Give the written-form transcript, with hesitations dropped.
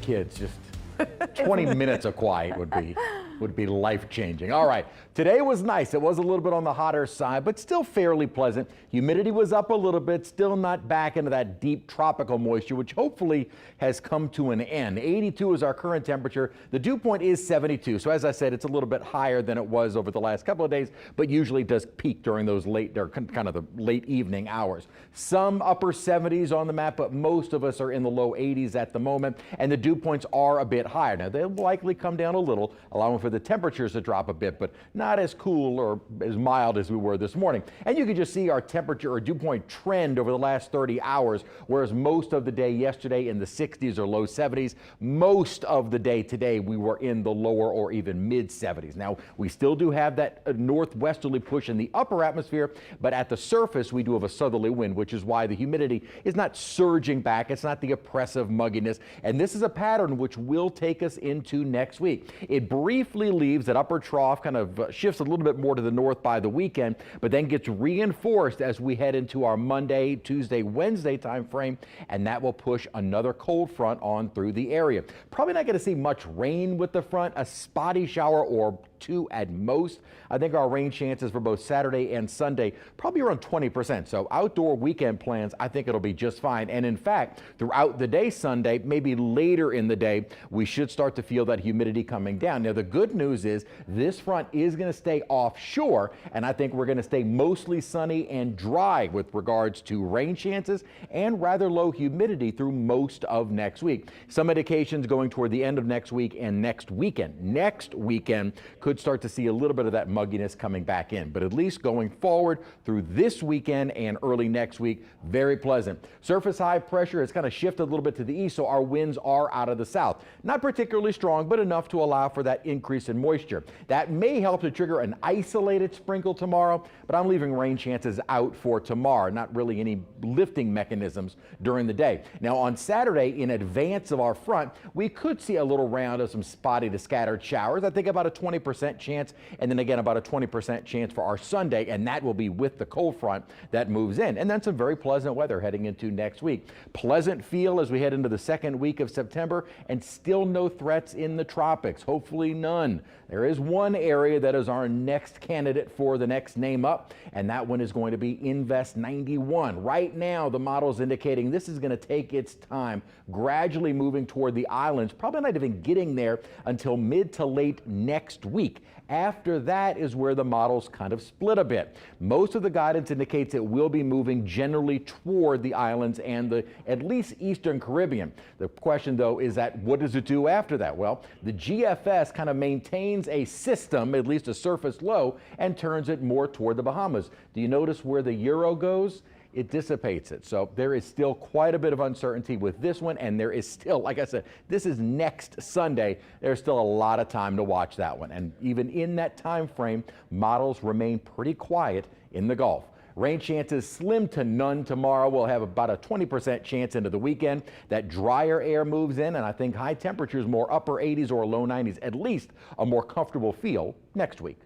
kids. Just 20 minutes of quiet would be life-changing. All right, today was nice. It was a little bit on the hotter side, but still fairly pleasant. Humidity was up a little bit, still not back into that deep tropical moisture, which hopefully has come to an end. 82 is our current temperature. The dew point is 72. So as I said, it's a little bit higher than it was over the last couple of days, but usually does peak during those kind of the late evening hours. Some upper 70s on the map, but most of us are in the low 80s at the moment, and the dew points are a bit higher. Now, they'll likely come down a little, allowing for the temperatures to drop a bit, but not as cool or as mild as we were this morning. And you can just see our temperature or dew point trend over the last 30 hours, whereas most of the day yesterday in the 60s or low 70s, most of the day today we were in the lower or even mid 70s. Now, we still do have that northwesterly push in the upper atmosphere, but at the surface we do have a southerly wind, which is why the humidity is not surging back. It's not the oppressive mugginess, and this is a pattern which will take us into next week. It briefly leaves that upper trough, kind of shifts a little bit more to the north by the weekend, but then gets reinforced as we head into our Monday, Tuesday, Wednesday time frame, and that will push another cold front on through the area. Probably not going to see much rain with the front, a spotty shower or two at most. I think our rain chances for both Saturday and Sunday probably around 20%. So outdoor weekend plans, I think it'll be just fine. And in fact, throughout the day Sunday, maybe later in the day, we should start to feel that humidity coming down. Now, the good news is this front is going to stay offshore, and I think we're going to stay mostly sunny and dry with regards to rain chances and rather low humidity through most of next week. Some indications going toward the end of next week and next weekend. Next weekend could start to see a little bit of that mugginess coming back in, but at least going forward through this weekend and early next week, very pleasant. Surface high pressure has kind of shifted a little bit to the east, so our winds are out of the south. Not particularly strong, but enough to allow for that increase in moisture. That may help to trigger an isolated sprinkle tomorrow, but I'm leaving rain chances out for tomorrow. Not really any lifting mechanisms during the day. Now on Saturday, in advance of our front, we could see a little round of some spotty to scattered showers. I think about a 20% chance, and then again about a 20% chance for our Sunday, and that will be with the cold front that moves in. And then some very pleasant weather heading into next week. Pleasant feel as we head into the second week of September, and still no threats in the tropics. Hopefully none. There is one area that is our next candidate for the next name up, and that one is going to be Invest 91. Right now, the model is indicating this is going to take its time, gradually moving toward the islands, probably not even getting there until mid to late next week. After that is where the models kind of split a bit. Most of the guidance indicates it will be moving generally toward the islands and the at least Eastern Caribbean. The question, though, is that what does it do after that? Well, the GFS kind of maintains a system, at least a surface low, and turns it more toward the Bahamas. Do you notice where the euro goes? It dissipates it. So there is still quite a bit of uncertainty with this one, and there is still, like I said, this is next Sunday. There's still a lot of time to watch that one. And even in that time frame, models remain pretty quiet in the Gulf. Rain chances slim to none tomorrow. We'll have about a 20% chance into the weekend. That drier air moves in, and I think high temperatures, more upper 80s or low 90s, at least a more comfortable feel next week.